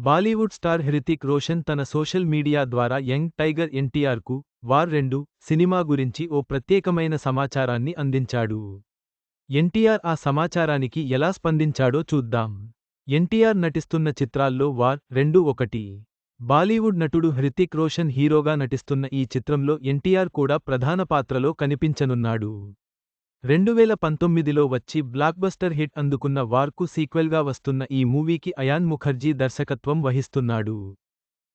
Bollywood star Hrithik Roshan తన social media ద్వారా young tiger ఎన్టీఆర్కు వార్ 2 సినిమా గురించి ఓ ప్రత్యేకమైన సమాచారాన్ని అందించాడు. ఎన్టీఆర్ ఆ సమాచారానికి ఎలా స్పందించాడో చూద్దాం. ఎన్టీఆర్ నటిస్తున్న చిత్రాల్లో వార్ 2 ఒకటి. బాలీవుడ్ నటుడు హృతిక్ రోషన్ హీరోగా నటిస్తున్న ఈ చిత్రంలో ఎన్టీఆర్ కూడా ప్రధాన పాత్రలో కనిపించనున్నాడు. 2019లో వచ్చి బ్లాక్బస్టర్ హిట్ అందుకున్న వార్కు సీక్వెల్గా వస్తున్న ఈ మూవీకి అయాన్ ముఖర్జీ దర్శకత్వం వహిస్తున్నాడు.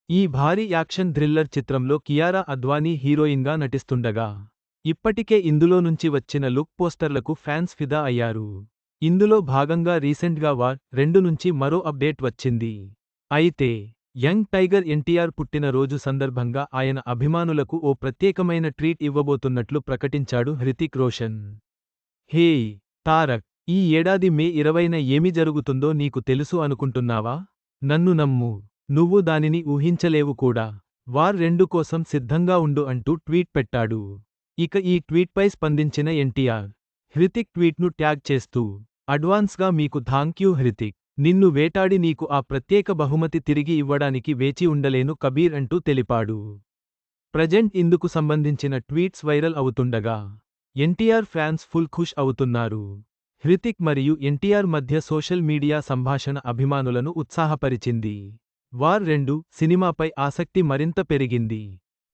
ఈ భారీ యాక్షన్ థ్రిల్లర్ చిత్రంలో కియారా అద్వానీ హీరోయిన్గా నటిస్తుండగా, ఇప్పటికే ఇందులో నుంచి వచ్చిన లుక్ పోస్టర్లకు ఫ్యాన్స్ ఫిదా అయ్యారు. ఇందులో భాగంగా రీసెంట్గా వార్ 2 నుంచి మరో అప్డేట్ వచ్చింది. అయితే యంగ్ టైగర్ ఎన్టీఆర్ పుట్టినరోజు సందర్భంగా ఆయన అభిమానులకు ఓ ప్రత్యేకమైన ట్రీట్ ఇవ్వబోతున్నట్లు ప్రకటించాడు హృతిక్ రోషన్. హే తారక్, ఈ ఏడాది మే 20న ఏమి జరుగుతుందో నీకు తెలుసు అనుకుంటున్నావా? నన్ను నమ్ము, నువ్వు దానిని ఊహించలేవు కూడా. వార్ 2 కోసం సిద్ధంగా ఉండు అంటూ ట్వీట్ పెట్టాడు. ఇక ఈ ట్వీట్పై స్పందించిన ఎన్టీఆర్, హృతిక్ ట్వీట్ను ట్యాగ్ చేస్తూ, అడ్వాన్స్గా మీకు థాంక్యూ హృతిక్. నిన్ను వేటాడి నీకు ఆ ప్రత్యేక బహుమతి తిరిగి ఇవ్వడానికి వేచి ఉండలేను కబీర్ అంటూ తెలిపాడు. ప్రజెంట్ ఇందుకు సంబంధించిన ట్వీట్స్ వైరల్ అవుతుండగా, ఎన్టీఆర్ ఫ్యాన్స్ ఫుల్ ఖుష్ అవుతున్నారు. హృతిక్ మరియు ఎన్టీఆర్ మధ్య సోషల్ మీడియా సంభాషణ అభిమానులను ఉత్సాహపరిచింది. వార్ 2 సినిమాపై ఆసక్తి మరింత పెరిగింది.